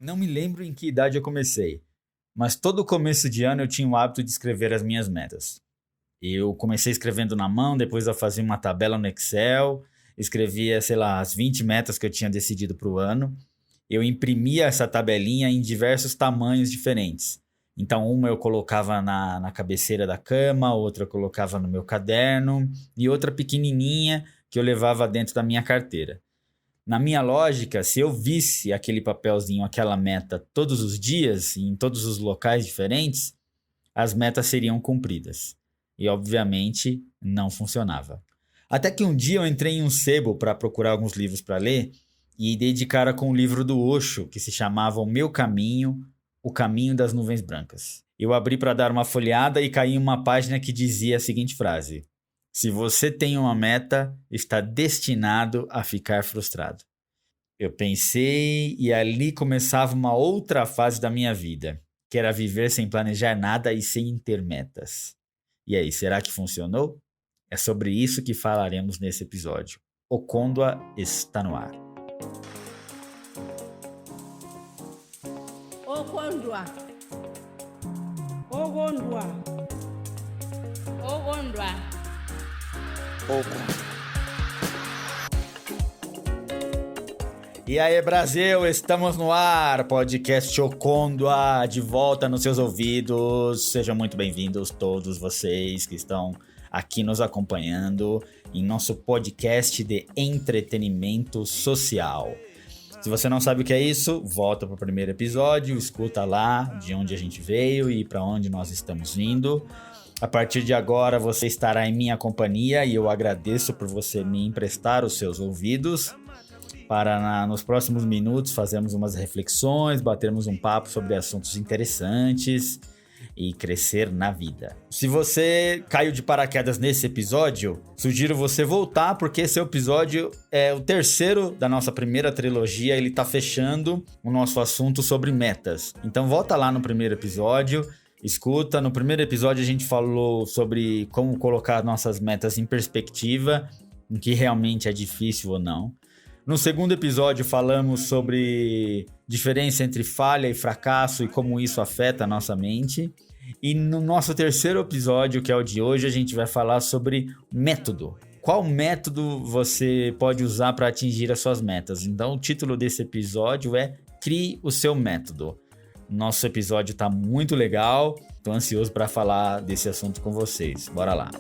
Não me lembro em que idade eu comecei, mas todo começo de ano eu tinha o hábito de escrever as minhas metas. Eu comecei escrevendo na mão, depois eu fazia uma tabela no Excel, escrevia, sei lá, as 20 metas que eu tinha decidido para o ano. Eu imprimia essa tabelinha em diversos tamanhos diferentes. Então, uma eu colocava na cabeceira da cama, outra eu colocava no meu caderno, e outra pequenininha que eu levava dentro da minha carteira. Na minha lógica, se eu visse aquele papelzinho, aquela meta todos os dias, em todos os locais diferentes, as metas seriam cumpridas. E, obviamente, não funcionava. Até que um dia eu entrei em um sebo para procurar alguns livros para ler e dei de cara com um livro do Osho que se chamava O Meu Caminho, O Caminho das Nuvens Brancas. Eu abri para dar uma folheada e caí em uma página que dizia a seguinte frase: se você tem uma meta, está destinado a ficar frustrado. Eu pensei e ali começava uma outra fase da minha vida, que era viver sem planejar nada e sem ter metas. E aí, será que funcionou? É sobre isso que falaremos nesse episódio. O Okondwa está no ar. Okondwa. Okondwa. Okondwa. Okondwa. E aí, Brasil, estamos no ar, podcast Okondwa, de volta nos seus ouvidos. Sejam muito bem-vindos todos vocês que estão aqui nos acompanhando em nosso podcast de entretenimento social. Se você não sabe o que é isso, volta para o primeiro episódio, escuta lá de onde a gente veio e para onde nós estamos indo. A partir de agora você estará em minha companhia e eu agradeço por você me emprestar os seus ouvidos para nos próximos minutos fazermos umas reflexões, batermos um papo sobre assuntos interessantes e crescer na vida. Se você caiu de paraquedas nesse episódio, sugiro você voltar, porque esse episódio é o terceiro da nossa primeira trilogia, ele tá fechando o nosso assunto sobre metas. Então volta lá no primeiro episódio, escuta. No primeiro episódio a gente falou sobre como colocar nossas metas em perspectiva, o que realmente é difícil ou não. No segundo episódio falamos sobre diferença entre falha e fracasso e como isso afeta a nossa mente. E no nosso terceiro episódio, que é o de hoje, a gente vai falar sobre método. Qual método você pode usar para atingir as suas metas? Então o título desse episódio é Crie o Seu Método. Nosso episódio está muito legal, estou ansioso para falar desse assunto com vocês. Bora lá!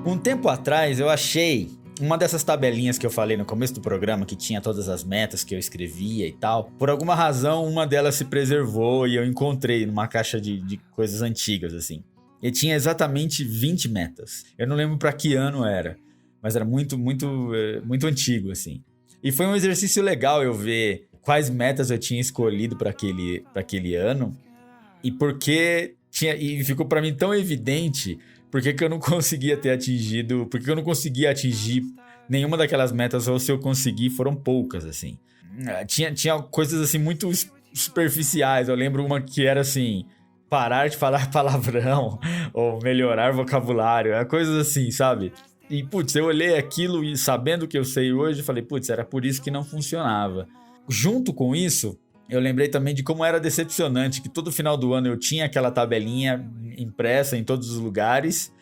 Um tempo atrás eu achei uma dessas tabelinhas que eu falei no começo do programa, que tinha todas as metas que eu escrevia e tal. Por alguma razão, uma delas se preservou e eu encontrei numa caixa de coisas antigas, assim. E tinha exatamente 20 metas. Eu não lembro para que ano era, mas era muito antigo, assim. E foi um exercício legal eu ver quais metas eu tinha escolhido para aquele ano e e ficou para mim tão evidente porque eu não conseguia atingir nenhuma daquelas metas, ou se eu consegui foram poucas, assim. Tinha coisas assim muito superficiais. Eu lembro uma que era assim: parar de falar palavrão ou melhorar vocabulário, coisas assim, sabe? E, putz, eu olhei aquilo e sabendo o que eu sei hoje, falei, putz, era por isso que não funcionava. Junto com isso, eu lembrei também de como era decepcionante, que todo final do ano eu tinha aquela tabelinha impressa em todos os lugares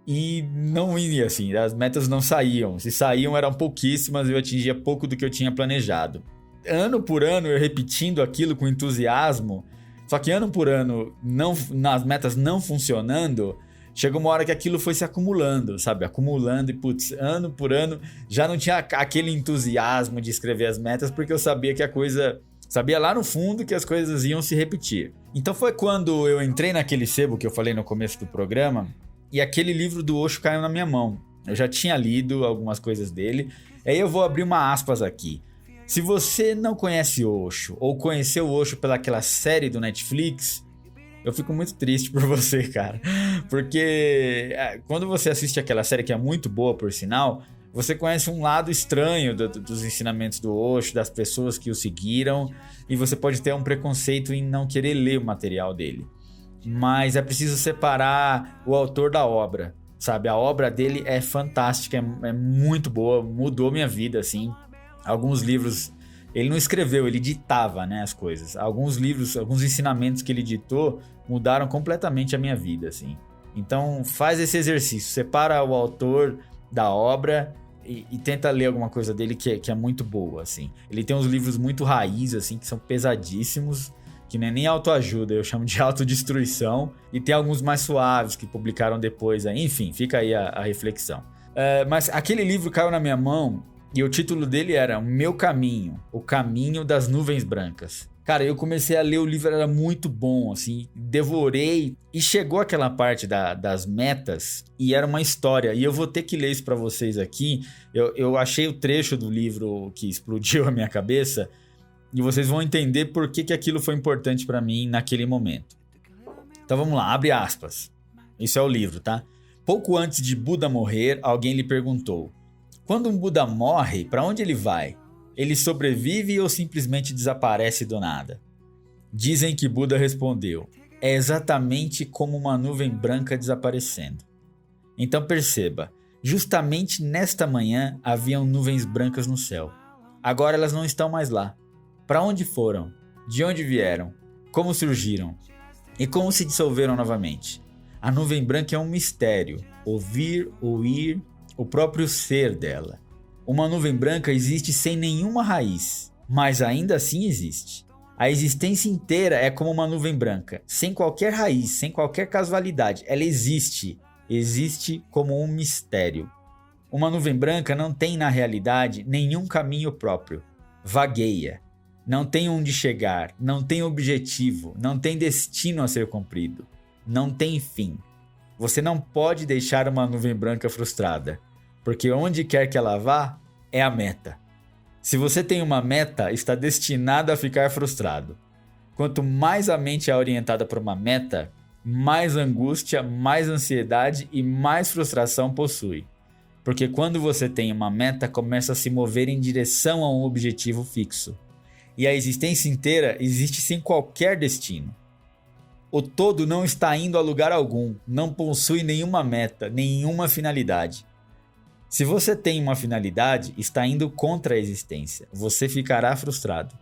e não ia, assim, as metas não saíam. Se saíam, eram pouquíssimas e eu atingia pouco do que eu tinha planejado. Ano por ano, eu repetindo aquilo com entusiasmo, só que ano por ano, as metas não funcionando, chegou uma hora que aquilo foi se acumulando, sabe? Acumulando e, putz, ano por ano, já não tinha aquele entusiasmo de escrever as metas, porque eu sabia que sabia lá no fundo que as coisas iam se repetir. Então foi quando eu entrei naquele sebo que eu falei no começo do programa, e aquele livro do Osho caiu na minha mão. Eu já tinha lido algumas coisas dele, aí eu vou abrir uma aspas aqui. Se você não conhece Osho, ou conheceu Osho pelaquela série do Netflix, eu fico muito triste por você, cara. Porque quando você assiste aquela série, que é muito boa, por sinal, você conhece um lado estranho dos ensinamentos do Osho, das pessoas que o seguiram, e você pode ter um preconceito em não querer ler o material dele. Mas é preciso separar o autor da obra, sabe? A obra dele é fantástica, é muito boa, mudou minha vida, assim. Alguns livros, ele não escreveu, ele ditava, né, as coisas. Alguns livros, alguns ensinamentos que ele ditou mudaram completamente a minha vida, assim. Então faz esse exercício, separa o autor da obra e tenta ler alguma coisa dele que é muito boa, assim. Ele tem uns livros muito raiz, assim, que são pesadíssimos, que não é nem autoajuda, eu chamo de autodestruição, e tem alguns mais suaves que publicaram depois, enfim, fica aí a reflexão. Mas aquele livro caiu na minha mão e o título dele era O Meu Caminho, O Caminho das Nuvens Brancas. Cara, eu comecei a ler o livro, era muito bom, assim, devorei, e chegou aquela parte das metas, e era uma história, e eu vou ter que ler isso pra vocês aqui. Eu achei o trecho do livro que explodiu a minha cabeça, e vocês vão entender por que aquilo foi importante pra mim naquele momento. Então vamos lá, abre aspas. Isso é o livro, tá? Pouco antes de Buda morrer, alguém lhe perguntou: quando um Buda morre, pra onde ele vai? Ele sobrevive ou simplesmente desaparece do nada? Dizem que Buda respondeu: é exatamente como uma nuvem branca desaparecendo. Então perceba, justamente nesta manhã haviam nuvens brancas no céu. Agora elas não estão mais lá. Para onde foram? De onde vieram? Como surgiram? E como se dissolveram novamente? A nuvem branca é um mistério, ouvir, o próprio ser dela. Uma nuvem branca existe sem nenhuma raiz, mas ainda assim existe. A existência inteira é como uma nuvem branca, sem qualquer raiz, sem qualquer casualidade. Ela existe como um mistério. Uma nuvem branca não tem na realidade nenhum caminho próprio. Vagueia. Não tem onde chegar, não tem objetivo, não tem destino a ser cumprido. Não tem fim. Você não pode deixar uma nuvem branca frustrada, porque onde quer que ela vá, é a meta. Se você tem uma meta, está destinado a ficar frustrado. Quanto mais a mente é orientada para uma meta, mais angústia, mais ansiedade e mais frustração possui. Porque quando você tem uma meta, começa a se mover em direção a um objetivo fixo. E a existência inteira existe sem qualquer destino. O todo não está indo a lugar algum, não possui nenhuma meta, nenhuma finalidade. Se você tem uma finalidade, está indo contra a existência. Você ficará frustrado.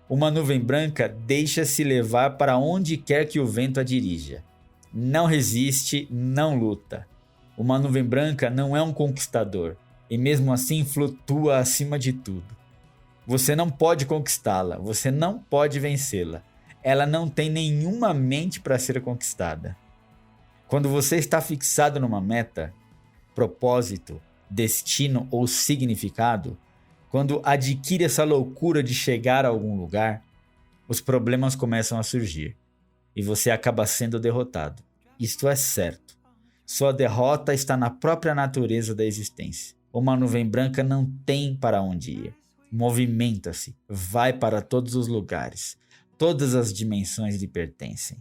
Uma nuvem branca deixa-se levar para onde quer que o vento a dirija. Não resiste, não luta. Uma nuvem branca não é um conquistador, e mesmo assim flutua acima de tudo. Você não pode conquistá-la, você não pode vencê-la. Ela não tem nenhuma mente para ser conquistada. Quando você está fixado numa meta, propósito, destino ou significado, quando adquire essa loucura de chegar a algum lugar, os problemas começam a surgir e você acaba sendo derrotado. Isto é certo. Sua derrota está na própria natureza da existência. Uma nuvem branca não tem para onde ir. Movimenta-se, vai para todos os lugares. Todas as dimensões lhe pertencem.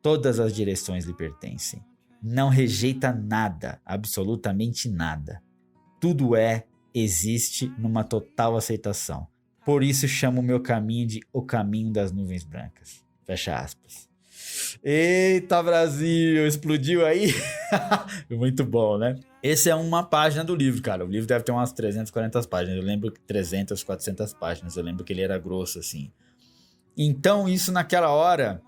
Todas as direções lhe pertencem. Não rejeita nada, absolutamente nada. Tudo existe numa total aceitação. Por isso chamo o meu caminho de o caminho das nuvens brancas. Fecha aspas. Eita, Brasil! Explodiu aí? Muito bom, né? Essa é uma página do livro, cara. O livro deve ter umas 340 páginas. Eu lembro que 300, 400 páginas. Eu lembro que ele era grosso, assim. Então, isso naquela hora,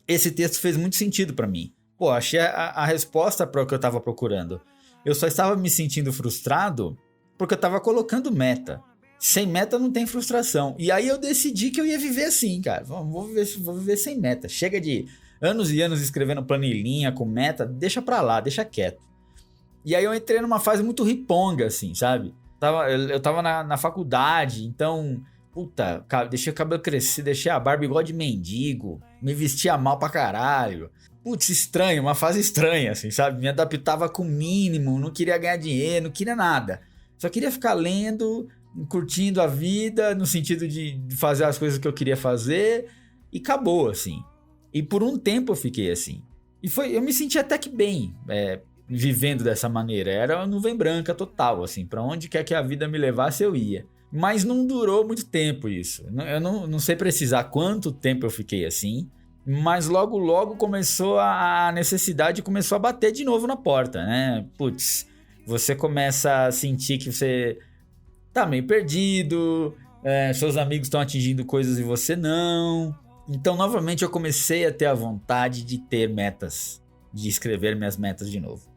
esse texto fez muito sentido pra mim. Pô, achei a resposta para o que eu tava procurando. Eu só estava me sentindo frustrado porque eu tava colocando meta. Sem meta não tem frustração. E aí eu decidi que eu ia viver assim, cara. Vou viver sem meta. Chega de anos e anos escrevendo planilhinha com meta. Deixa pra lá, deixa quieto. E aí eu entrei numa fase muito riponga, assim, sabe? Eu tava na faculdade, então... Puta, deixei o cabelo crescer, deixei a barba igual de mendigo. Me vestia mal pra caralho. Putz, estranho, uma fase estranha, assim, sabe? Me adaptava com o mínimo, não queria ganhar dinheiro, não queria nada. Só queria ficar lendo, curtindo a vida, no sentido de fazer as coisas que eu queria fazer, e acabou, assim. E por um tempo eu fiquei assim. E eu me senti até que bem. vivendo dessa maneira. Era uma nuvem branca total, assim, pra onde quer que a vida me levasse eu ia. Mas não durou muito tempo isso. Eu não sei precisar quanto tempo eu fiquei assim, mas logo começou a necessidade começou a bater de novo na porta, né? Putz, você começa a sentir que você tá meio perdido, seus amigos estão atingindo coisas e você não. Então, novamente, eu comecei a ter a vontade de ter metas, de escrever minhas metas de novo.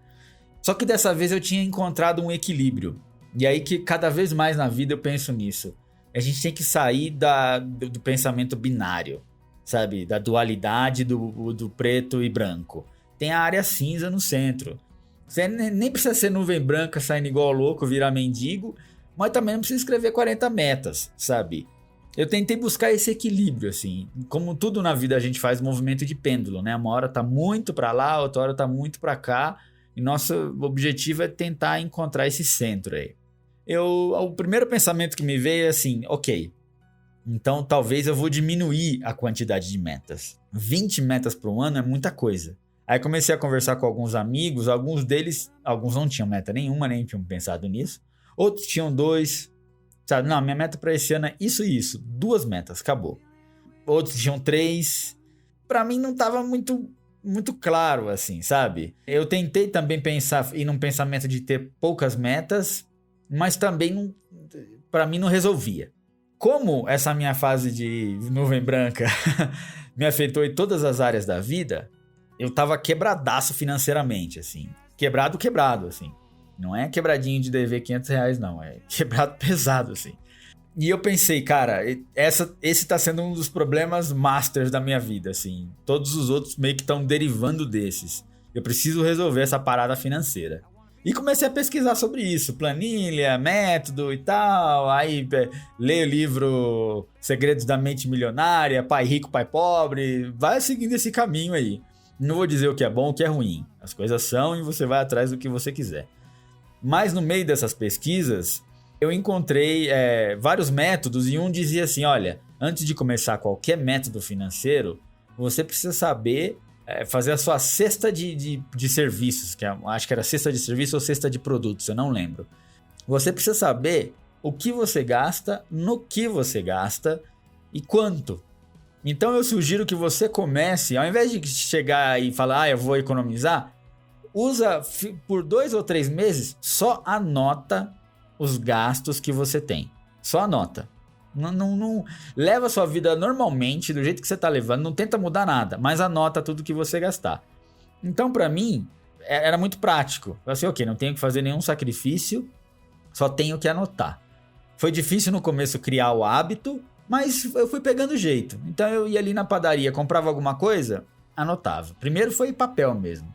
Só que dessa vez eu tinha encontrado um equilíbrio. E aí que cada vez mais na vida eu penso nisso. A gente tem que sair do pensamento binário, sabe? Da dualidade do preto e branco. Tem a área cinza no centro. Você nem precisa ser nuvem branca saindo igual louco, virar mendigo, mas também não precisa escrever 40 metas, sabe? Eu tentei buscar esse equilíbrio, assim. Como tudo na vida a gente faz movimento de pêndulo, né? Uma hora tá muito pra lá, outra hora tá muito pra cá. E nosso objetivo é tentar encontrar esse centro aí. O primeiro pensamento que me veio é assim, ok, então talvez eu vou diminuir a quantidade de metas. 20 metas por um ano é muita coisa. Aí comecei a conversar com alguns amigos, alguns não tinham meta nenhuma, nem tinham pensado nisso. Outros tinham 2, sabe? Não, minha meta para esse ano é isso e isso. 2 metas, acabou. Outros tinham 3. Para mim não tava muito claro, assim, sabe? Eu tentei também ir num pensamento de ter poucas metas, mas também para mim não resolvia. Como essa minha fase de nuvem branca me afetou em todas as áreas da vida, eu tava quebradaço financeiramente, assim. Quebrado, assim. Não é quebradinho de dever R$500, não. É quebrado pesado, assim. E eu pensei, cara, esse tá sendo um dos problemas masters da minha vida, assim. Todos os outros meio que estão derivando desses. Eu preciso resolver essa parada financeira. E comecei a pesquisar sobre isso, planilha, método e tal. Aí leio o livro Segredos da Mente Milionária, Pai Rico, Pai Pobre. Vai seguindo esse caminho aí. Não vou dizer o que é bom, o que é ruim. As coisas são e você vai atrás do que você quiser. Mas no meio dessas pesquisas, eu encontrei vários métodos e um dizia assim, olha, antes de começar qualquer método financeiro, você precisa saber fazer a sua cesta de serviços, acho que era cesta de serviço ou cesta de produtos, eu não lembro. Você precisa saber o que você gasta, no que você gasta e quanto. Então eu sugiro que você comece, ao invés de chegar e falar, eu vou economizar, usa por 2 ou 3 meses, só anota os gastos que você tem. Só anota. Não leva a sua vida normalmente, do jeito que você tá levando, não tenta mudar nada, mas anota tudo que você gastar. Então, pra mim, era muito prático. Eu assim, ok, não tenho que fazer nenhum sacrifício, só tenho que anotar. Foi difícil no começo criar o hábito, mas eu fui pegando jeito. Então eu ia ali na padaria, comprava alguma coisa, anotava. Primeiro foi papel mesmo.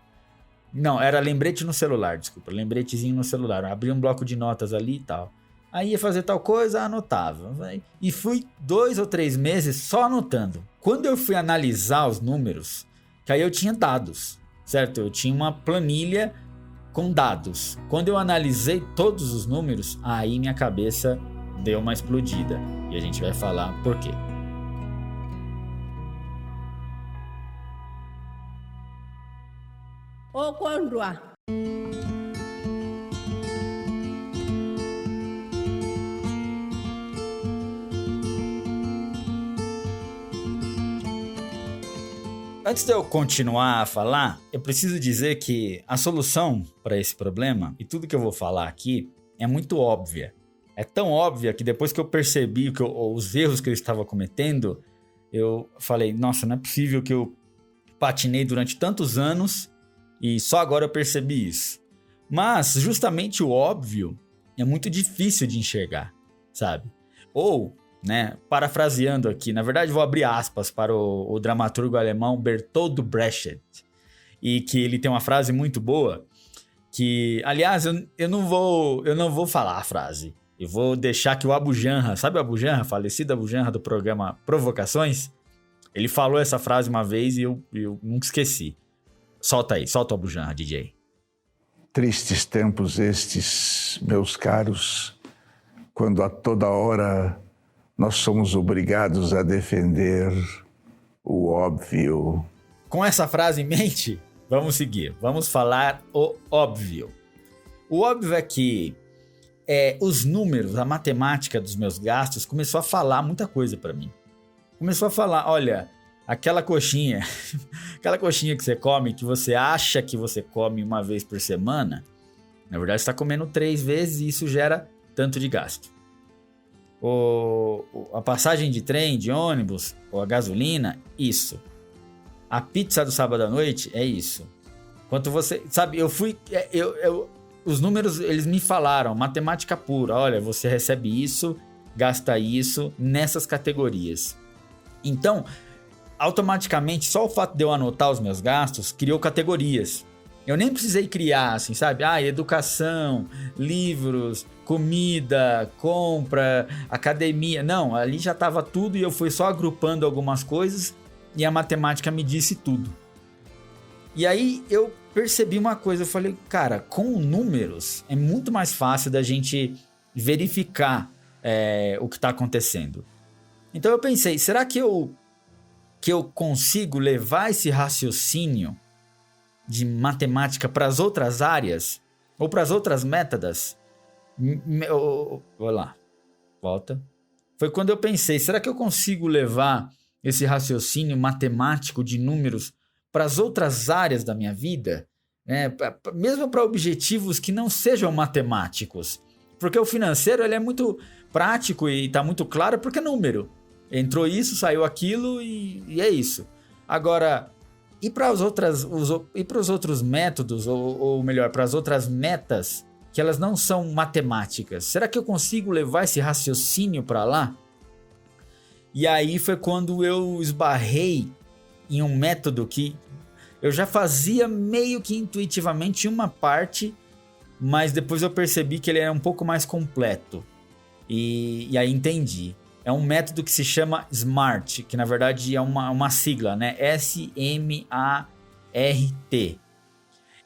Não, era lembrete no celular, desculpa, lembretezinho no celular. Eu abri um bloco de notas ali e tal. Aí ia fazer tal coisa, anotava. E fui 2 ou 3 meses só anotando. Quando eu fui analisar os números, que aí eu tinha dados, certo? Eu tinha uma planilha com dados. Quando eu analisei todos os números, aí minha cabeça deu uma explodida. E a gente vai falar por quê. Ô, Condua! Antes de eu continuar a falar, eu preciso dizer que a solução para esse problema, e tudo que eu vou falar aqui, é muito óbvia. É tão óbvia que depois que eu percebi os erros que eu estava cometendo, eu falei, nossa, não é possível que eu patinei durante tantos anos e só agora eu percebi isso. Mas justamente o óbvio é muito difícil de enxergar, sabe? Ou, né, parafraseando aqui, na verdade vou abrir aspas para o dramaturgo alemão Bertolt Brecht, e que ele tem uma frase muito boa, que, aliás, eu não vou falar a frase, eu vou deixar que o Abu Janra, sabe o Abu Janra, falecido Abu Janra do programa Provocações? Ele falou essa frase uma vez e eu nunca esqueci. Solta aí, solta o Abu Janra, DJ. Tristes tempos estes, meus caros, quando a toda hora nós somos obrigados a defender o óbvio. Com essa frase em mente, Vamos seguir. Vamos falar o óbvio. O óbvio é que os números, a matemática dos meus gastos começou a falar muita coisa para mim. Começou a falar, olha, aquela coxinha que você come, que você acha que você come uma vez por semana, na verdade você está comendo 3 vezes e isso gera tanto de gasto. A passagem de trem, de ônibus, ou a gasolina, isso. A pizza do sábado à noite é isso. Quanto você... Sabe, os números, eles me falaram, matemática pura. Olha, você recebe isso, gasta isso nessas categorias. Então, automaticamente, só o fato de eu anotar os meus gastos criou categorias. Eu nem precisei criar, assim, sabe? Educação, livros, comida, compra, academia. Não, ali já estava tudo e eu fui só agrupando algumas coisas e a matemática me disse tudo. E aí eu percebi uma coisa, eu falei, cara, com números é muito mais fácil da gente verificar o que está acontecendo. Então eu pensei, será que eu consigo levar esse raciocínio de matemática para as outras áreas ou para as outras métodos? Vou lá, volta. Foi quando eu pensei, será que eu consigo levar esse raciocínio matemático de números para as outras áreas da minha vida, mesmo para objetivos que não sejam matemáticos? Porque o financeiro ele é muito prático e está muito claro porque é número. Entrou isso, saiu aquilo e é isso. Agora, e para os outros métodos, ou melhor, para as outras metas, que elas não são matemáticas, será que eu consigo levar esse raciocínio para lá? E aí foi quando eu esbarrei em um método que eu já fazia meio que intuitivamente uma parte, mas depois eu percebi que ele era um pouco mais completo. E aí entendi. É um método que se chama SMART, que na verdade é uma sigla, né? S-M-A-R-T.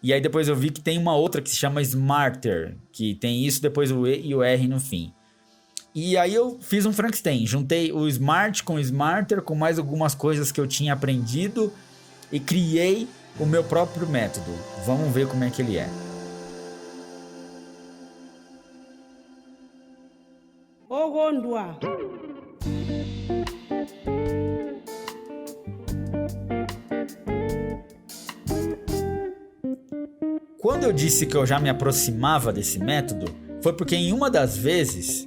E aí depois eu vi que tem uma outra que se chama Smarter, que tem isso, depois o E e o R no fim. E aí eu fiz um Frankenstein, juntei o Smart com o Smarter, com mais algumas coisas que eu tinha aprendido e criei o meu próprio método. Vamos ver como é que ele é. Ogondwa. Quando eu disse que eu já me aproximava desse método, foi porque em uma das vezes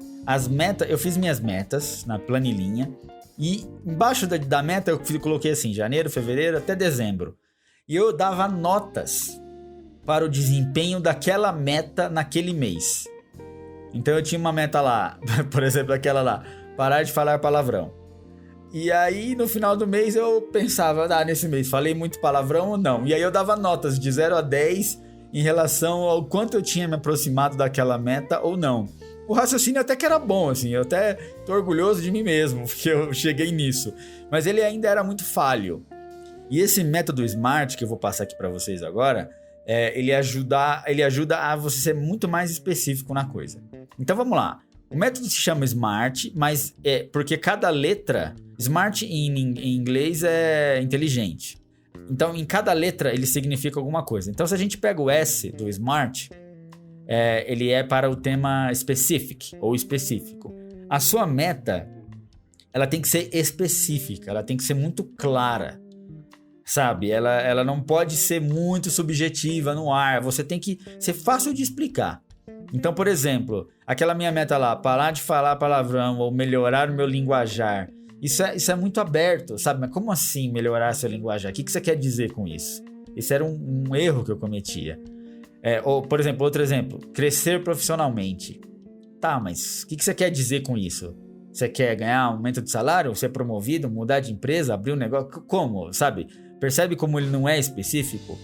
eu fiz minhas metas na planilhinha e embaixo da meta eu coloquei assim, janeiro, fevereiro até dezembro. E eu dava notas para o desempenho daquela meta naquele mês. Então eu tinha uma meta lá, por exemplo, aquela lá, parar de falar palavrão. E aí no final do mês eu pensava, nesse mês falei muito palavrão ou não? E aí eu dava notas de 0 a 10 em relação ao quanto eu tinha me aproximado daquela meta ou não. O raciocínio até que era bom, assim, eu até tô orgulhoso de mim mesmo, porque eu cheguei nisso. Mas ele ainda era muito falho. E esse método SMART, que eu vou passar aqui para vocês agora, ele ajuda a você ser muito mais específico na coisa. Então vamos lá. O método se chama SMART, mas porque cada letra... SMART em inglês é inteligente. Então em cada letra ele significa alguma coisa. Então se a gente pega o S do SMART... ele é para o tema specific ou específico. A sua meta, ela tem que ser específica, ela tem que ser muito clara, sabe? Ela não pode ser muito subjetiva no ar, você tem que ser fácil de explicar. Então, por exemplo, aquela minha meta lá, parar de falar palavrão ou melhorar o meu linguajar, isso é muito aberto, sabe? Mas como assim melhorar seu linguajar? O que você quer dizer com isso? Esse era um erro que eu cometia. Ou, por exemplo, outro exemplo, crescer profissionalmente. Tá, mas o que você quer dizer com isso? Você quer ganhar aumento de salário? Ser promovido? Mudar de empresa? Abrir um negócio? Como? Sabe? Percebe como ele não é específico?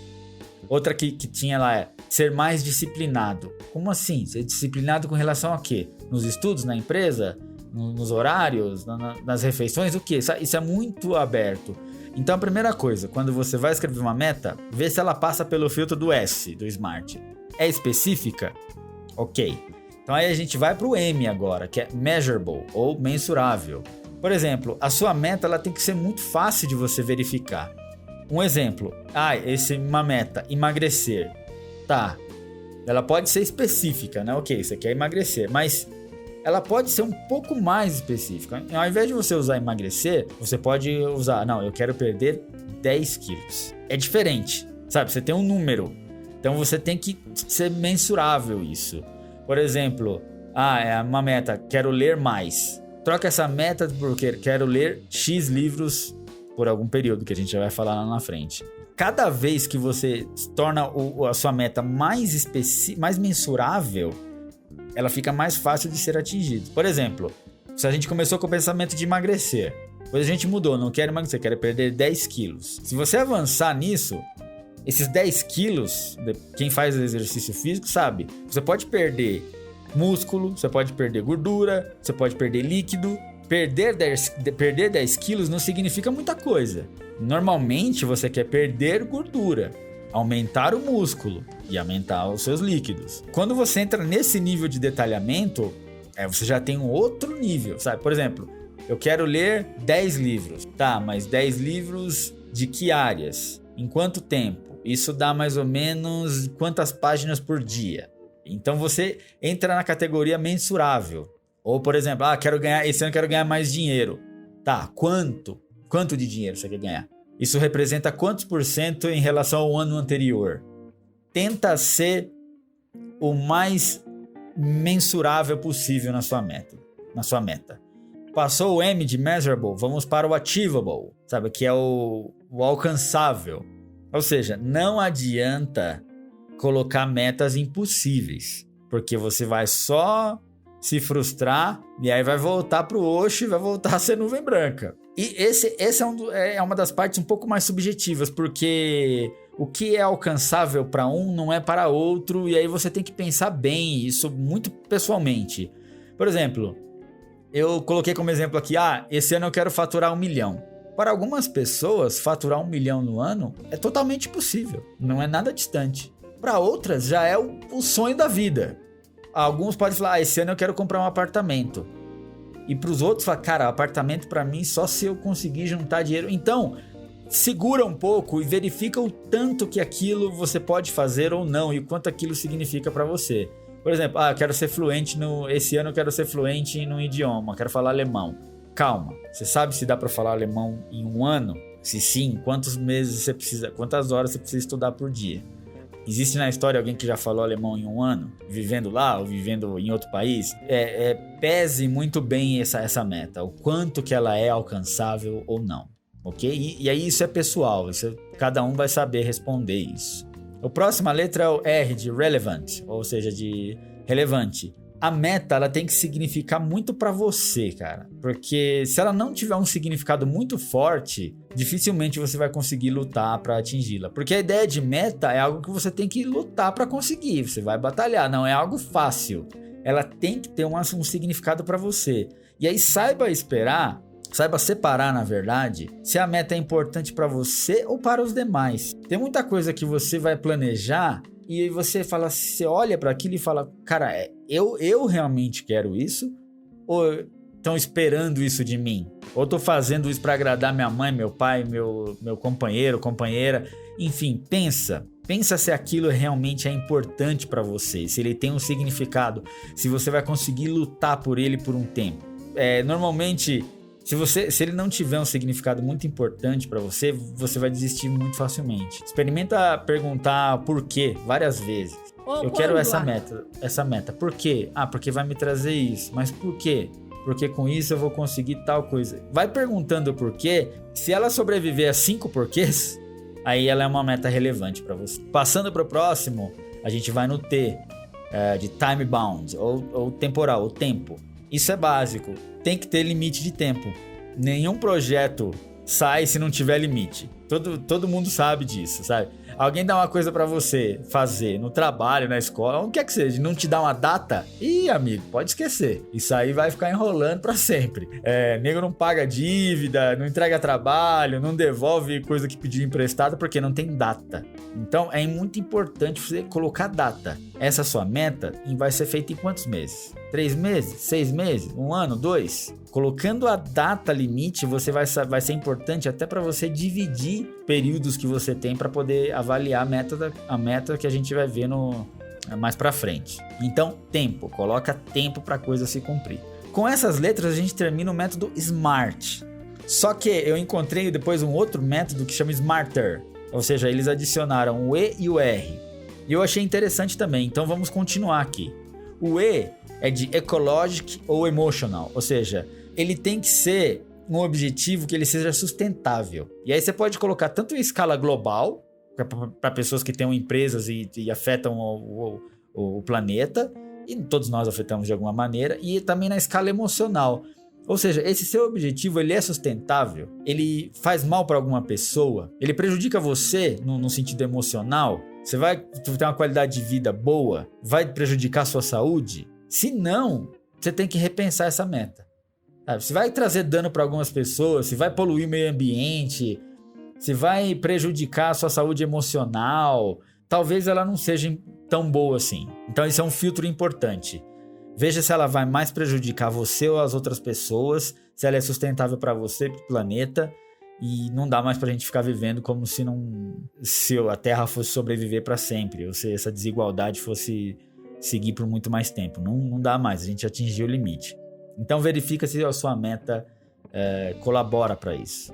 Outra que tinha lá é ser mais disciplinado. Como assim? Ser disciplinado com relação a quê? Nos estudos, na empresa? Nos horários? Nas refeições? O quê? Isso é muito aberto. Então a primeira coisa, quando você vai escrever uma meta, vê se ela passa pelo filtro do S, do SMART. É específica? Ok. Então aí a gente vai para o M agora, que é measurable ou mensurável. Por exemplo, a sua meta ela tem que ser muito fácil de você verificar. Um exemplo. Uma meta, emagrecer. Tá. Ela pode ser específica, né? Ok, você quer emagrecer, mas ela pode ser um pouco mais específica. Ao invés de você usar emagrecer, você pode usar, não, eu quero perder 10 quilos. É diferente, sabe? Você tem um número. Então você tem que ser mensurável isso. Por exemplo, é uma meta, quero ler mais. Troca essa meta porque quero ler X livros por algum período, que a gente já vai falar lá na frente. Cada vez que você torna a sua meta mais mensurável, ela fica mais fácil de ser atingida. Por exemplo, se a gente começou com o pensamento de emagrecer, depois a gente mudou, não quero emagrecer, quero perder 10 quilos. Se você avançar nisso, esses 10 quilos, quem faz exercício físico sabe, você pode perder músculo, você pode perder gordura, você pode perder líquido. Perder 10 quilos não significa muita coisa. Normalmente você quer perder gordura, aumentar o músculo e aumentar os seus líquidos. Quando você entra nesse nível de detalhamento, você já tem um outro nível, sabe? Por exemplo, eu quero ler 10 livros. Tá, mas 10 livros de que áreas? Em quanto tempo? Isso dá mais ou menos quantas páginas por dia? Então você entra na categoria mensurável. Ou, por exemplo, esse ano quero ganhar mais dinheiro. Tá, quanto? Quanto de dinheiro você quer ganhar? Isso representa quantos % em relação ao ano anterior? Tenta ser o mais mensurável possível na sua meta. Passou o M de measurable, vamos para o achievable, sabe? Que é o alcançável. Ou seja, não adianta colocar metas impossíveis, porque você vai só se frustrar e aí vai voltar pro Oxo e vai voltar a ser nuvem branca. E esse é uma das partes um pouco mais subjetivas, porque o que é alcançável para um não é para outro, e aí você tem que pensar bem isso muito pessoalmente. Por exemplo, eu coloquei como exemplo aqui, esse ano eu quero faturar 1 milhão. Para algumas pessoas, faturar 1 milhão no ano é totalmente possível, não é nada distante. Para outras, já é o sonho da vida. Alguns podem falar, esse ano eu quero comprar um apartamento. E para os outros, falar, cara, apartamento para mim só se eu conseguir juntar dinheiro. Então, segura um pouco e verifica o tanto que aquilo você pode fazer ou não e o quanto aquilo significa para você. Por exemplo, eu quero ser fluente esse ano eu quero ser fluente num idioma, quero falar alemão. Calma, você sabe se dá para falar alemão em 1 ano? Se sim, quantos meses você precisa, quantas horas você precisa estudar por dia? Existe na história alguém que já falou alemão em 1 ano? Vivendo lá ou vivendo em outro país? Pese muito bem essa meta. O quanto que ela é alcançável ou não. Ok? E aí isso é pessoal. Cada um vai saber responder isso. A próxima letra é o R de relevant. Ou seja, de relevante. A meta, ela tem que significar muito pra você, cara. Porque se ela não tiver um significado muito forte, dificilmente você vai conseguir lutar pra atingi-la. Porque a ideia de meta é algo que você tem que lutar pra conseguir. Você vai batalhar, não é algo fácil. Ela tem que ter um significado pra você. E aí saiba separar, na verdade, se a meta é importante pra você ou para os demais. Tem muita coisa que você vai planejar e aí você olha para aquilo e fala, cara, eu realmente quero isso? Ou estão esperando isso de mim? Ou estou fazendo isso para agradar minha mãe, meu pai, meu companheiro, companheira? Enfim, pensa se aquilo realmente é importante para você, se ele tem um significado, se você vai conseguir lutar por ele por um tempo. Normalmente, se ele não tiver um significado muito importante para você, você vai desistir muito facilmente. Experimenta perguntar por quê várias vezes. Eu quero essa meta. Por quê? Porque vai me trazer isso. Mas por quê? Porque com isso eu vou conseguir tal coisa. Vai perguntando o porquê. Se ela sobreviver a 5 porquês, aí ela é uma meta relevante para você. Passando para o próximo, a gente vai no T, de time bound, ou temporal, o tempo. Isso é básico. Tem que ter limite de tempo. Nenhum projeto sai se não tiver limite. Todo mundo sabe disso, sabe? Alguém dá uma coisa pra você fazer no trabalho, na escola, onde quer que seja, não te dá uma data? Ih, amigo, pode esquecer. Isso aí vai ficar enrolando pra sempre. Nego não paga dívida, não entrega trabalho, não devolve coisa que pediu emprestado porque não tem data. Então é muito importante você colocar data. Essa sua meta vai ser feita em quantos meses? 3 meses? 6 meses? 1 ano? 2? Colocando a data limite, vai ser importante até para você dividir períodos que você tem para poder avaliar a meta que a gente vai ver mais para frente. Então, tempo. Coloca tempo para a coisa se cumprir. Com essas letras, a gente termina o método SMART. Só que eu encontrei depois um outro método que chama SMARTER. Ou seja, eles adicionaram o E e o R. E eu achei interessante também, então vamos continuar aqui. O E é de Ecologic ou Emotional, ou seja, ele tem que ser um objetivo que ele seja sustentável. E aí você pode colocar tanto em escala global, para pessoas que têm empresas e afetam o planeta, e todos nós afetamos de alguma maneira, e também na escala emocional. Ou seja, esse seu objetivo, ele é sustentável? Ele faz mal para alguma pessoa? Ele prejudica você no sentido emocional? Você vai ter uma qualidade de vida boa? Vai prejudicar a sua saúde? Se não, você tem que repensar essa meta. Se vai trazer dano para algumas pessoas, se vai poluir o meio ambiente, se vai prejudicar a sua saúde emocional, talvez ela não seja tão boa assim. Então esse é um filtro importante. Veja se ela vai mais prejudicar você ou as outras pessoas, se ela é sustentável para você e para o planeta, e não dá mais para a gente ficar vivendo como se a Terra fosse sobreviver para sempre, ou se essa desigualdade fosse seguir por muito mais tempo. Não dá mais, a gente atingiu o limite. Então verifica se a sua meta colabora para isso.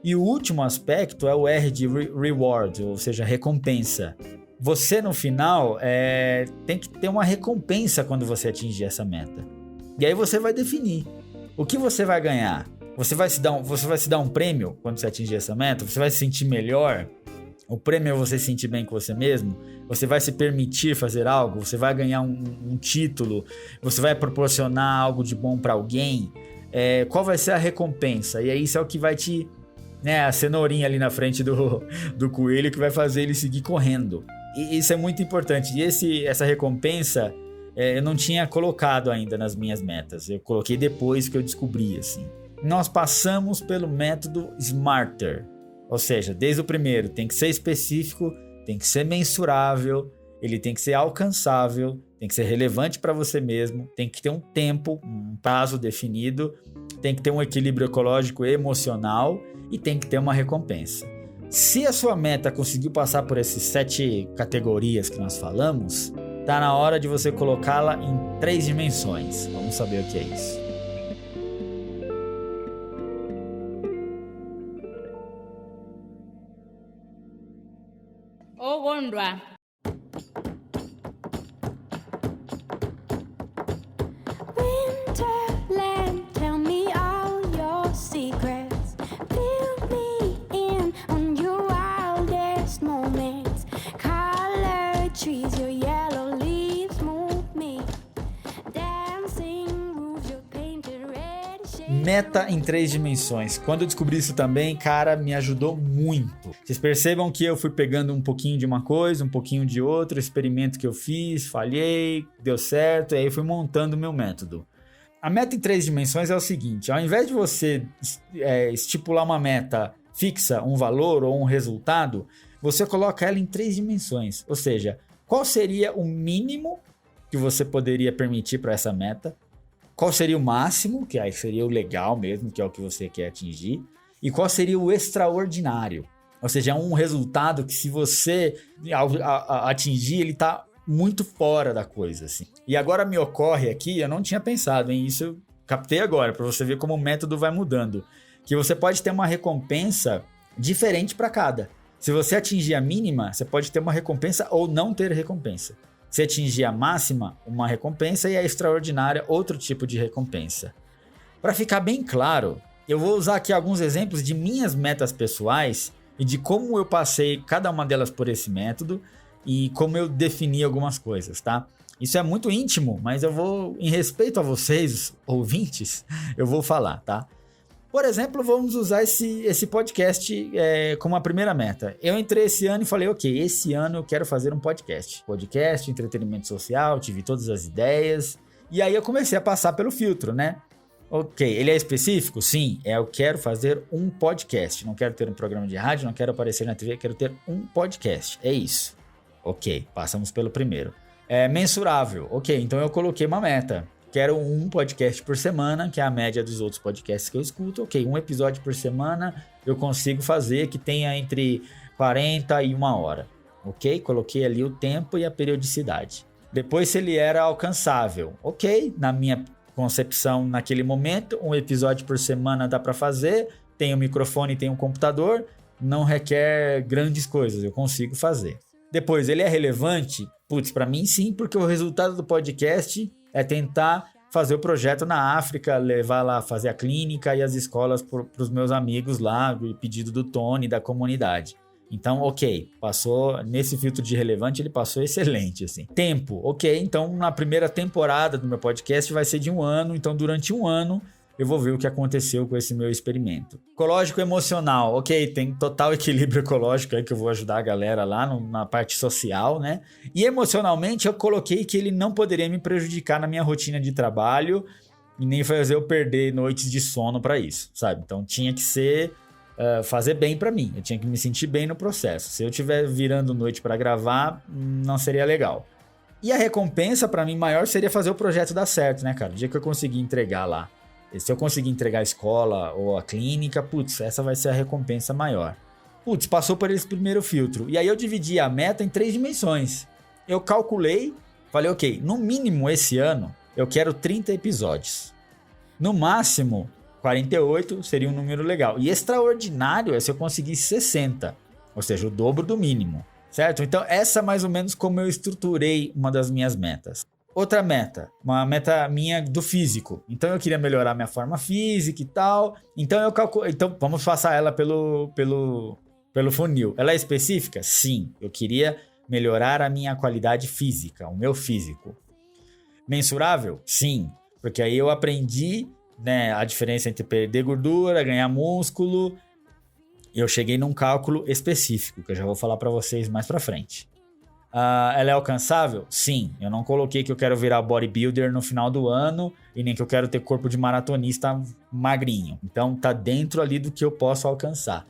E o último aspecto é o R de reward, ou seja, recompensa. Você no final tem que ter uma recompensa quando você atingir essa meta. E aí você vai definir o que você vai ganhar. Você vai se dar um prêmio quando você atingir essa meta? Você vai se sentir melhor? O prêmio é você se sentir bem com você mesmo? Você vai se permitir fazer algo? Você vai ganhar um título? Você vai proporcionar algo de bom para alguém? Qual vai ser a recompensa? E aí isso é o que vai te... a cenourinha ali na frente do coelho que vai fazer ele seguir correndo. E isso é muito importante. E essa recompensa eu não tinha colocado ainda nas minhas metas. Eu coloquei depois que eu descobri, assim. Nós passamos pelo método SMARTER. Ou seja, desde o primeiro, tem que ser específico, tem que ser mensurável, ele tem que ser alcançável, tem que ser relevante para você mesmo, tem que ter um tempo, um prazo definido, tem que ter um equilíbrio ecológico e emocional e tem que ter uma recompensa. Se a sua meta conseguiu passar por essas 7 categorias que nós falamos, tá na hora de você colocá-la em 3 dimensões. Vamos saber o que é isso. Ogondwa. Winterland, tell me all your secrets. Fill me in on your wildest moments. Colored trees, your yellow leaves move me. Dancing roofs, your painted red shades. Meta em 3 dimensões. Quando eu descobri isso também, cara, me ajudou muito. Vocês percebam que eu fui pegando um pouquinho de uma coisa, um pouquinho de outra, experimento que eu fiz, falhei, deu certo, e aí fui montando o meu método. A meta em 3 dimensões é o seguinte: ao invés de você estipular uma meta fixa, um valor ou um resultado, você coloca ela em 3 dimensões. Ou seja, qual seria o mínimo que você poderia permitir para essa meta? Qual seria o máximo, que aí seria o legal mesmo, que é o que você quer atingir? E qual seria o extraordinário? Ou seja, é um resultado que se você atingir, ele está muito fora da coisa, assim. E agora me ocorre aqui, eu não tinha pensado em isso, eu captei agora, para você ver como o método vai mudando. Que você pode ter uma recompensa diferente para cada. Se você atingir a mínima, você pode ter uma recompensa ou não ter recompensa. Se atingir a máxima, uma recompensa, e a extraordinária, outro tipo de recompensa. Para ficar bem claro, eu vou usar aqui alguns exemplos de minhas metas pessoais e de como eu passei cada uma delas por esse método e como eu defini algumas coisas, tá? Isso é muito íntimo, mas eu vou, em respeito a vocês, ouvintes, eu vou falar, tá? Por exemplo, vamos usar esse podcast como a primeira meta. Eu entrei esse ano e falei, ok, esse ano eu quero fazer um podcast. Podcast, entretenimento social, tive todas as ideias. E aí eu comecei a passar pelo filtro, né? Ok, ele é específico? Sim, eu quero fazer um podcast. Não quero ter um programa de rádio, não quero aparecer na TV, quero ter um podcast. É isso. Ok, passamos pelo primeiro. É mensurável. Ok, então eu coloquei uma meta. quero um podcast por semana, que é a média dos outros podcasts que eu escuto. Ok, um episódio por semana eu consigo fazer que tenha entre 40 e 1 hora. Ok? Coloquei ali o tempo e a periodicidade. Depois, se ele era alcançável. Ok, na minha concepção naquele momento, um episódio por semana dá para fazer. Tem um microfone, tem um computador. Não requer grandes coisas, eu consigo fazer. Depois, ele é relevante? Putz, para mim sim, porque o resultado do podcast é tentar fazer o projeto na África, levar lá, fazer a clínica e as escolas para os meus amigos lá, o pedido do Tony, da comunidade. Então, ok, passou nesse filtro de relevante, ele passou excelente, assim. Tempo, ok, então na primeira temporada do meu podcast vai ser de 1 ano, então durante 1 ano eu vou ver o que aconteceu com esse meu experimento. Ecológico emocional, ok, tem total equilíbrio ecológico aí que eu vou ajudar a galera lá na parte social, né? E emocionalmente eu coloquei que ele não poderia me prejudicar na minha rotina de trabalho e nem fazer eu perder noites de sono para isso, sabe? Então tinha que ser... fazer bem pra mim, eu tinha que me sentir bem no processo. Se eu estiver virando noite pra gravar, não seria legal. E a recompensa pra mim maior seria fazer o projeto dar certo, né, cara? O dia que eu conseguir entregar lá, se eu conseguir entregar a escola ou a clínica, putz, essa vai ser a recompensa maior. Putz, passou por esse primeiro filtro. E aí eu dividi a meta em 3 dimensões. Eu calculei, falei, ok, no mínimo esse ano eu quero 30 episódios. No máximo 48 seria um número legal. E extraordinário é se eu conseguisse 60. Ou seja, o dobro do mínimo. Certo? Então, essa é mais ou menos como eu estruturei uma das minhas metas. Outra meta. Uma meta minha do físico. Então, eu queria melhorar minha forma física e tal. Então, eu calculo... Então, vamos passar ela pelo funil. Ela é específica? Sim. Eu queria melhorar a minha qualidade física. O meu físico. Mensurável? Sim. Porque aí eu aprendi... né, a diferença entre perder gordura, ganhar músculo. Eu cheguei num cálculo específico, que eu já vou falar para vocês mais para frente. Ela é alcançável? Sim. Eu não coloquei que eu quero virar bodybuilder no final do ano e nem que eu quero ter corpo de maratonista magrinho. Então tá dentro ali do que eu posso alcançar.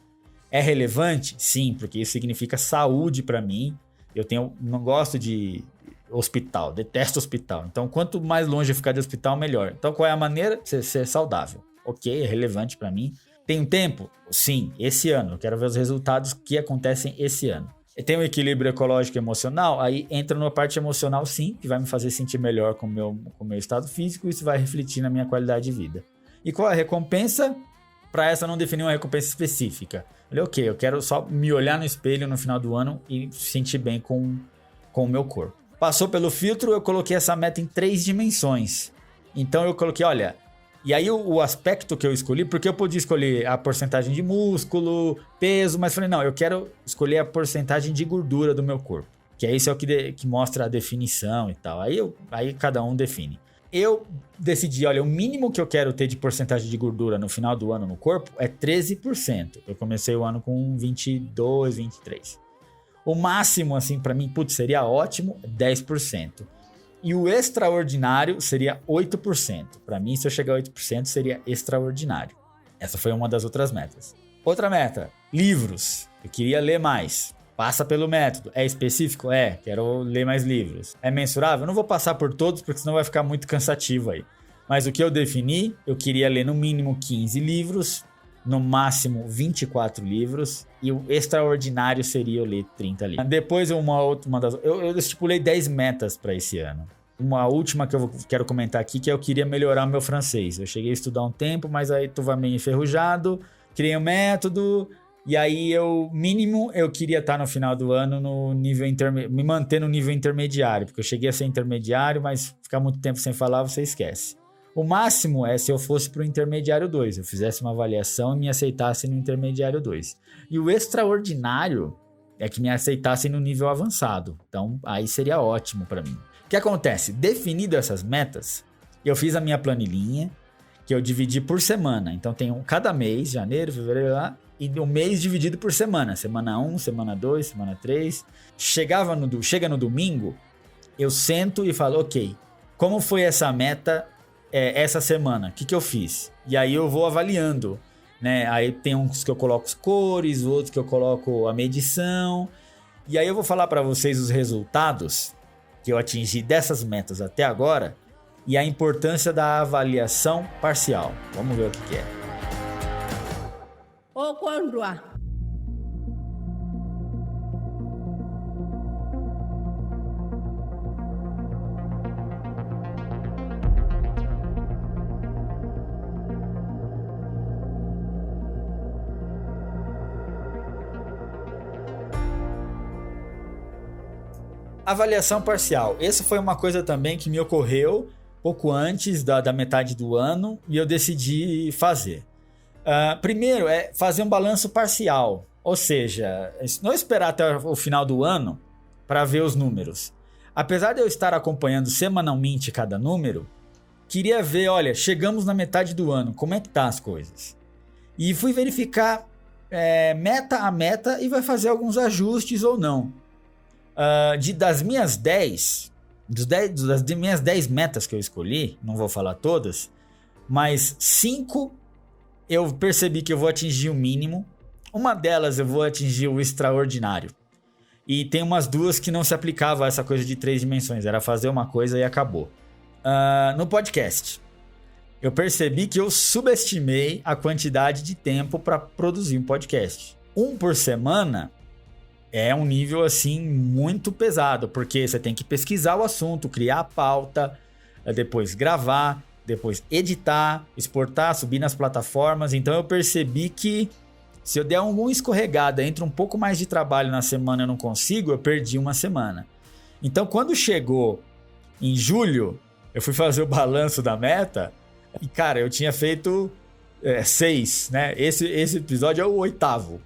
É relevante? Sim, porque isso significa saúde para mim. Não gosto de hospital, detesto hospital. Então, quanto mais longe eu ficar de hospital, melhor. Então, qual é a maneira? Ser saudável. Ok, é relevante para mim. Tem um tempo? Sim, esse ano. Eu quero ver os resultados que acontecem esse ano. Tem um equilíbrio ecológico e emocional? Aí entra na parte emocional, sim, que vai me fazer sentir melhor com o meu estado físico. Isso vai refletir na minha qualidade de vida. E qual é a recompensa? Para essa, eu não defini uma recompensa específica. Falei, ok, eu quero só me olhar no espelho no final do ano e sentir bem com o meu corpo. Passou pelo filtro, eu coloquei essa meta em 3 dimensões. Então eu coloquei, olha... E aí o aspecto que eu escolhi, porque eu podia escolher a porcentagem de músculo, peso, mas falei, não, eu quero escolher a porcentagem de gordura do meu corpo. Que é isso que mostra a definição e tal. Aí cada um define. Eu decidi, olha, o mínimo que eu quero ter de porcentagem de gordura no final do ano no corpo é 13%. Eu comecei o ano com 22, 23%. O máximo, assim, pra mim, putz, seria ótimo, 10%. E o extraordinário seria 8%. Pra mim, se eu chegar a 8%, seria extraordinário. Essa foi uma das outras metas. Outra meta, livros. Eu queria ler mais. Passa pelo método. É específico? É, quero ler mais livros. É mensurável? Eu não vou passar por todos, porque senão vai ficar muito cansativo aí. Mas o que eu defini, eu queria ler no mínimo 15 livros, no máximo 24 livros, e o extraordinário seria eu ler 30 livros. Depois, eu estipulei 10 metas para esse ano. Uma última que eu quero comentar aqui, que eu queria melhorar o meu francês. Eu cheguei a estudar um tempo, mas aí tu vai meio enferrujado, criei um método, e aí mínimo, eu queria estar no final do ano no nível me manter no nível intermediário, porque eu cheguei a ser intermediário, mas ficar muito tempo sem falar, você esquece. O máximo é se eu fosse para o intermediário 2, eu fizesse uma avaliação e me aceitasse no intermediário 2. E o extraordinário é que me aceitasse no nível avançado. Então, aí seria ótimo para mim. O que acontece? Definido essas metas, eu fiz a minha planilhinha, que eu dividi por semana. Então, tem cada mês, janeiro, fevereiro, e um mês dividido por semana. Semana 1, semana 2, semana 3. Chega no domingo, eu sento e falo, ok, como foi essa meta essa semana? O que eu fiz? E aí eu vou avaliando, né? Aí tem uns que eu coloco as cores, outros que eu coloco a medição. E aí eu vou falar para vocês os resultados que eu atingi dessas metas até agora. e a importância da avaliação parcial. Vamos ver o que é. Okondwa. Avaliação parcial. Essa foi uma coisa também que me ocorreu pouco antes da metade do ano e eu decidi fazer. Primeiro é fazer um balanço parcial, ou seja, não esperar até o final do ano para ver os números. Apesar de eu estar acompanhando semanalmente cada número, queria ver, olha, chegamos na metade do ano, como é que tá as coisas? E fui verificar meta a meta e vai fazer alguns ajustes ou não. Das minhas 10 metas que eu escolhi, não vou falar todas, mas 5 eu percebi que eu vou atingir o mínimo. Uma delas eu vou atingir o extraordinário. E tem umas 2 que não se aplicava a essa coisa de 3 dimensões, era fazer uma coisa e acabou. No podcast, eu percebi que eu subestimei a quantidade de tempo para produzir um podcast. 1 por semana é um nível assim muito pesado, porque você tem que pesquisar o assunto, criar a pauta, depois gravar, depois editar, exportar, subir nas plataformas. Então eu percebi que se eu der alguma escorregada, entre um pouco mais de trabalho na semana eu não consigo, eu perdi uma semana. Então quando chegou em julho, eu fui fazer o balanço da meta e cara, eu tinha feito 6, né? Esse episódio é o 8º.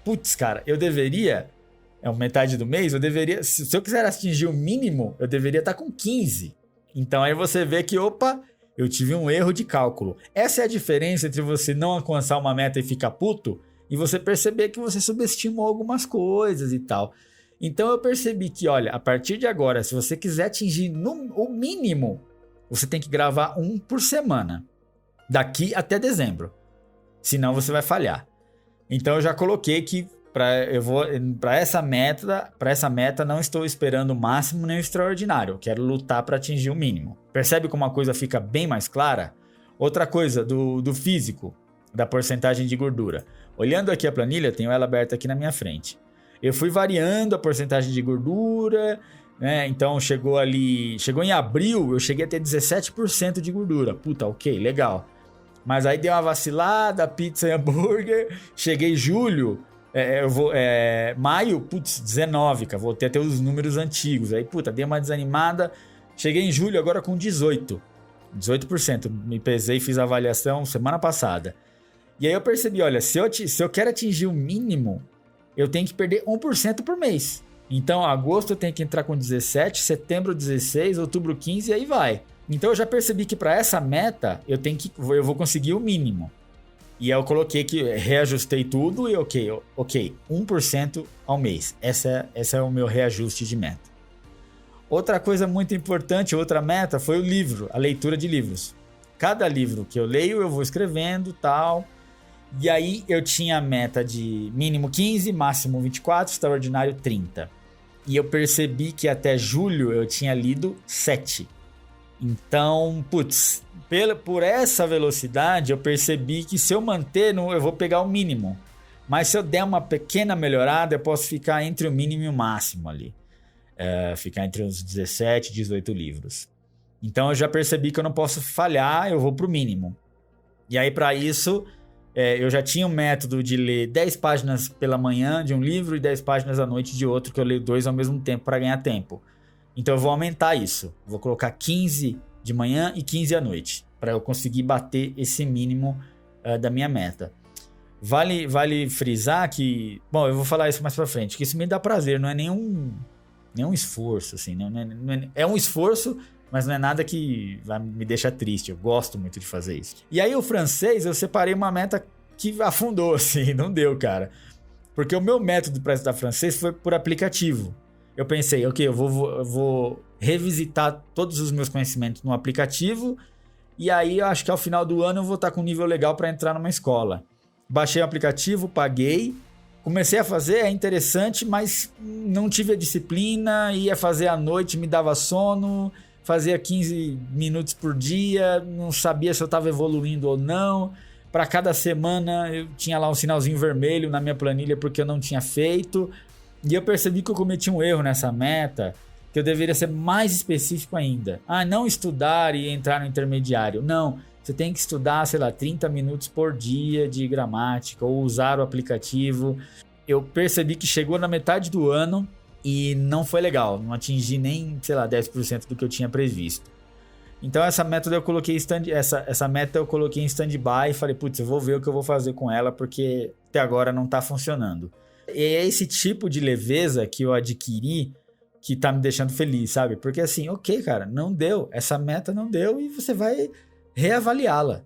Putz, cara, eu deveria... metade do mês, eu deveria... Se eu quiser atingir o mínimo, eu deveria estar com 15. Então aí você vê que, opa, eu tive um erro de cálculo. Essa é a diferença entre você não alcançar uma meta e ficar puto e você perceber que você subestimou algumas coisas e tal. Então eu percebi que, olha, a partir de agora, se você quiser atingir o mínimo, você tem que gravar 1 por semana. Daqui até dezembro. Senão você vai falhar. Então eu já coloquei que para essa meta não estou esperando o máximo nem o extraordinário. Eu quero lutar para atingir o mínimo. Percebe como a coisa fica bem mais clara? Outra coisa do físico, da porcentagem de gordura. Olhando aqui a planilha, tenho ela aberta aqui na minha frente. Eu fui variando a porcentagem de gordura, né? Então chegou em abril, eu cheguei a ter 17% de gordura. Puta, ok, legal. Mas aí deu uma vacilada, pizza e hambúrguer. Cheguei em julho... maio, putz, 19, cara, voltei a ter os números antigos, aí, puta, dei uma desanimada, cheguei em julho agora com 18%, me pesei e fiz a avaliação semana passada, e aí eu percebi, olha, se eu quero atingir o mínimo, eu tenho que perder 1% por mês, então agosto eu tenho que entrar com 17, setembro 16, outubro 15 e aí vai, então eu já percebi que para essa meta, eu vou conseguir o mínimo. E eu coloquei que reajustei tudo e ok, 1% ao mês. Esse é o meu reajuste de meta. Outra coisa muito importante, outra meta, foi o livro, a leitura de livros. Cada livro que eu leio, eu vou escrevendo, tal. E aí eu tinha a meta de mínimo 15, máximo 24, extraordinário 30. E eu percebi que até julho eu tinha lido 7. Então, putz, por essa velocidade eu percebi que se eu manter, eu vou pegar o mínimo. Mas se eu der uma pequena melhorada, eu posso ficar entre o mínimo e o máximo ali. Ficar entre os 17 e 18 livros. Então eu já percebi que eu não posso falhar, eu vou pro mínimo. E aí para isso, eu já tinha um método de ler 10 páginas pela manhã de um livro e 10 páginas à noite de outro, que eu leio 2 ao mesmo tempo para ganhar tempo. Então eu vou aumentar isso. Vou colocar 15 de manhã e 15 à noite, para eu conseguir bater esse mínimo da minha meta. Vale frisar que... Bom, eu vou falar isso mais pra frente, que isso me dá prazer, não é nenhum esforço, assim. É um esforço, mas não é nada que me deixa triste. Eu gosto muito de fazer isso. E aí o francês, eu separei uma meta que afundou, assim, não deu, cara. Porque o meu método para estudar francês foi por aplicativo. Eu pensei, ok, eu vou revisitar todos os meus conhecimentos no aplicativo e aí eu acho que ao final do ano eu vou estar com um nível legal para entrar numa escola. Baixei o aplicativo, paguei, comecei a fazer, é interessante, mas não tive a disciplina, ia fazer à noite, me dava sono, fazia 15 minutos por dia, não sabia se eu estava evoluindo ou não. Para cada semana eu tinha lá um sinalzinho vermelho na minha planilha porque eu não tinha feito. E eu percebi que eu cometi um erro nessa meta, que eu deveria ser mais específico ainda. Não estudar e entrar no intermediário. Não, você tem que estudar, 30 minutos por dia de gramática ou usar o aplicativo. Eu percebi que chegou na metade do ano e não foi legal. Não atingi nem, 10% do que eu tinha previsto. Então essa meta eu coloquei em stand-by e falei, putz, eu vou ver o que eu vou fazer com ela, porque até agora não tá funcionando. E é esse tipo de leveza que eu adquiri que tá me deixando feliz, sabe? Porque assim, ok, cara, não deu. Essa meta não deu e você vai reavaliá-la.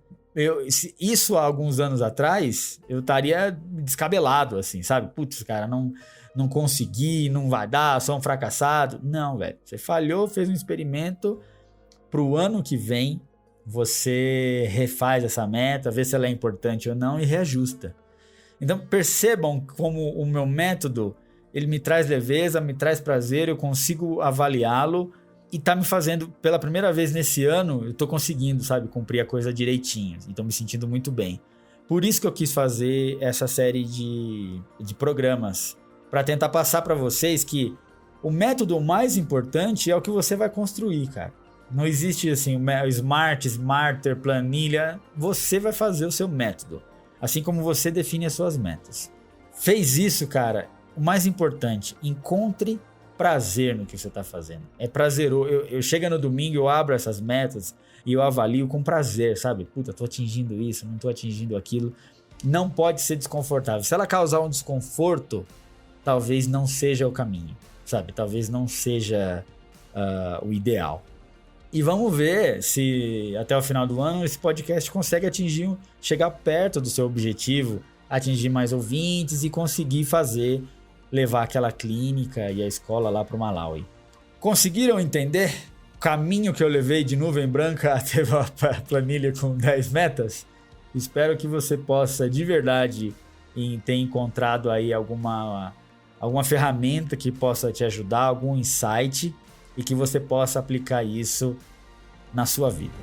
Isso há alguns anos atrás, eu estaria descabelado, assim, sabe? Putz, cara, não consegui, não vai dar, sou um fracassado. Não, velho. Você falhou, fez um experimento. Pro ano que vem, você refaz essa meta, vê se ela é importante ou não e reajusta. Então, percebam como o meu método, ele me traz leveza, me traz prazer, eu consigo avaliá-lo e tá me fazendo, pela primeira vez nesse ano, eu tô conseguindo, sabe, cumprir a coisa direitinho. E tô me sentindo muito bem. Por isso que eu quis fazer essa série de programas, para tentar passar para vocês que o método mais importante é o que você vai construir, cara. Não existe assim, o smarter, planilha. Você vai fazer o seu método. Assim como você define as suas metas. Fez isso, cara. O mais importante, encontre prazer no que você está fazendo. É prazeroso. Eu chego no domingo, eu abro essas metas e eu avalio com prazer, sabe? Puta, tô atingindo isso, não tô atingindo aquilo. Não pode ser desconfortável. Se ela causar um desconforto, talvez não seja o caminho, sabe? Talvez não seja o ideal. E vamos ver se até o final do ano esse podcast consegue chegar perto do seu objetivo, atingir mais ouvintes e conseguir levar aquela clínica e a escola lá para o Malawi. Conseguiram entender o caminho que eu levei de nuvem branca até a planilha com 10 metas? Espero que você possa de verdade ter encontrado aí alguma ferramenta que possa te ajudar, algum insight, e que você possa aplicar isso na sua vida.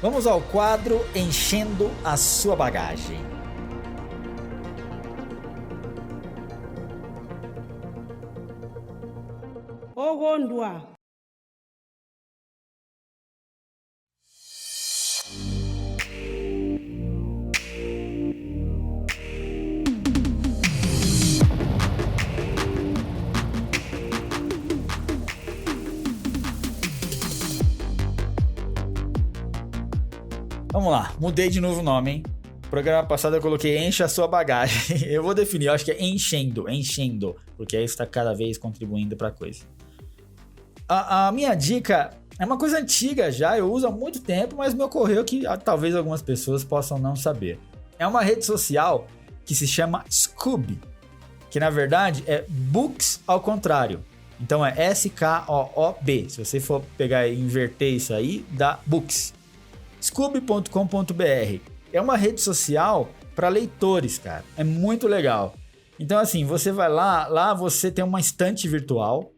Vamos ao quadro Enchendo a Sua Bagagem. Ogondwa. Vamos lá, mudei de novo o nome, hein? No programa passado eu coloquei Encha a Sua Bagagem. Eu vou definir, eu acho que é enchendo, porque aí está cada vez contribuindo para a coisa. A minha dica é uma coisa antiga já, eu uso há muito tempo, mas me ocorreu que talvez algumas pessoas possam não saber. É uma rede social que se chama Scoob, que na verdade é Books ao contrário. Então é S-K-O-O-B. Se você for pegar e inverter isso aí, dá Books. Scoob.com.br. É uma rede social para leitores, cara. É muito legal. Então, assim, você vai lá você tem uma estante virtual,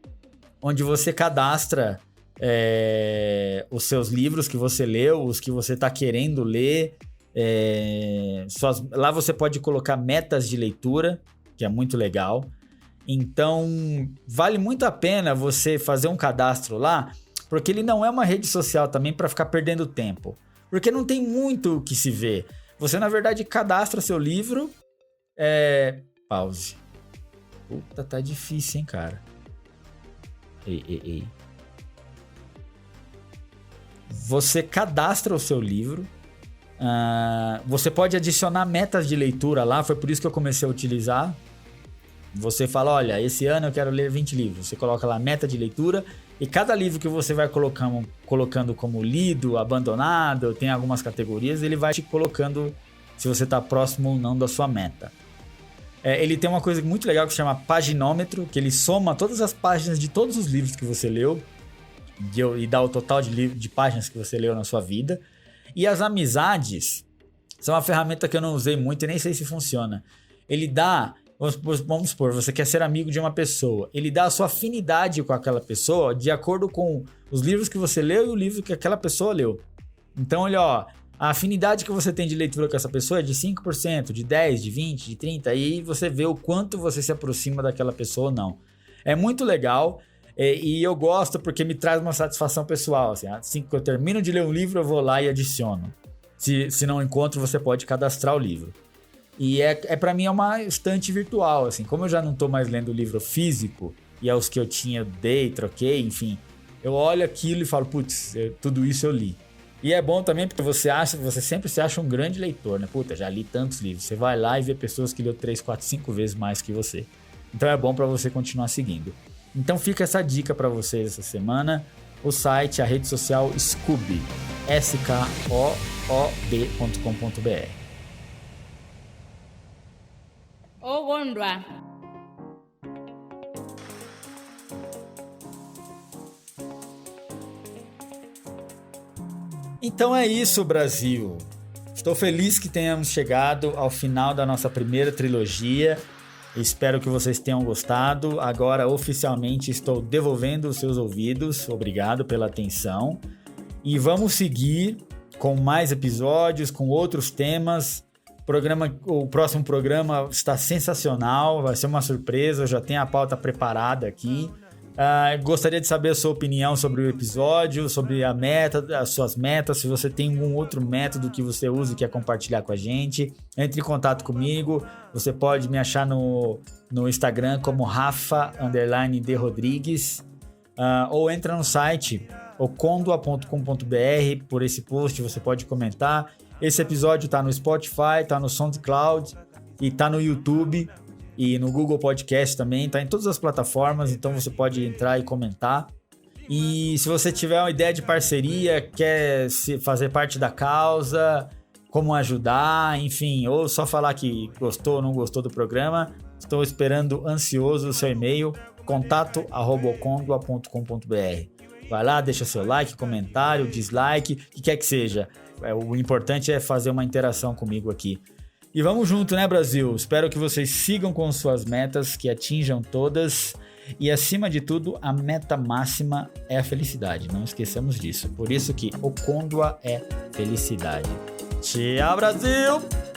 onde você cadastra os seus livros que você leu, os que você está querendo ler. Lá você pode colocar metas de leitura, que é muito legal. Então, vale muito a pena você fazer um cadastro lá, porque ele não é uma rede social também para ficar perdendo tempo. Porque não tem muito o que se ver. Você, na verdade, cadastra seu livro. Pause. Puta, tá difícil, hein, cara. Ei. Você cadastra o seu livro. Você pode adicionar metas de leitura lá. Foi por isso que eu comecei a utilizar. Você fala, olha, esse ano eu quero ler 20 livros. Você coloca lá meta de leitura. E cada livro que você vai colocando como lido, abandonado, tem algumas categorias, ele vai te colocando se você está próximo ou não da sua meta. Ele tem uma coisa muito legal que se chama paginômetro, que ele soma todas as páginas de todos os livros que você leu e dá o total de páginas que você leu na sua vida. E as amizades são uma ferramenta que eu não usei muito e nem sei se funciona. Ele dá Vamos supor, você quer ser amigo de uma pessoa. Ele dá a sua afinidade com aquela pessoa de acordo com os livros que você leu e o livro que aquela pessoa leu. Então, olha, ó, a afinidade que você tem de leitura com essa pessoa é de 5%, de 10%, de 20%, de 30%. Aí você vê o quanto você se aproxima daquela pessoa ou não. É muito legal e eu gosto porque me traz uma satisfação pessoal. Assim que eu termino de ler um livro, eu vou lá e adiciono. Se não encontro, você pode cadastrar o livro. E para mim é uma estante virtual, assim. Como eu já não tô mais lendo livro físico, e é os que eu tinha, eu dei, troquei, enfim. Eu olho aquilo e falo, putz, tudo isso eu li. E é bom também porque você sempre se acha um grande leitor, né? Puta, já li tantos livros. Você vai lá e vê pessoas que leu 3, 4, 5 vezes mais que você. Então é bom para você continuar seguindo. Então fica essa dica para vocês essa semana. O site, a rede social Scoob, skoob.com.br. Ogondwa. Então é isso, Brasil. Estou feliz que tenhamos chegado ao final da nossa primeira trilogia. Espero que vocês tenham gostado. Agora, oficialmente, estou devolvendo os seus ouvidos. Obrigado pela atenção. E vamos seguir com mais episódios, com outros temas. O próximo programa está sensacional, vai ser uma surpresa, eu já tenho a pauta preparada aqui. Gostaria de saber a sua opinião sobre o episódio, sobre a meta, as suas metas, se você tem algum outro método que você usa e quer compartilhar com a gente. Entre em contato comigo, você pode me achar no Instagram como Rafa_de Rodrigues, ou entra no site ocondua.com.br, por esse post você pode comentar. Esse episódio tá no Spotify, tá no SoundCloud e tá no YouTube e no Google Podcast também, tá em todas as plataformas, então você pode entrar e comentar. E se você tiver uma ideia de parceria, quer fazer parte da causa, como ajudar, enfim, ou só falar que gostou ou não gostou do programa, estou esperando ansioso o seu e-mail, contato@ocondua.com.br. Vai lá, deixa seu like, comentário, dislike, o que quer que seja. O importante é fazer uma interação comigo aqui. E vamos junto, né, Brasil? Espero que vocês sigam com suas metas, que atinjam todas. E, acima de tudo, a meta máxima é a felicidade. Não esqueçamos disso. Por isso que Ocondua é felicidade. Tchau, Brasil!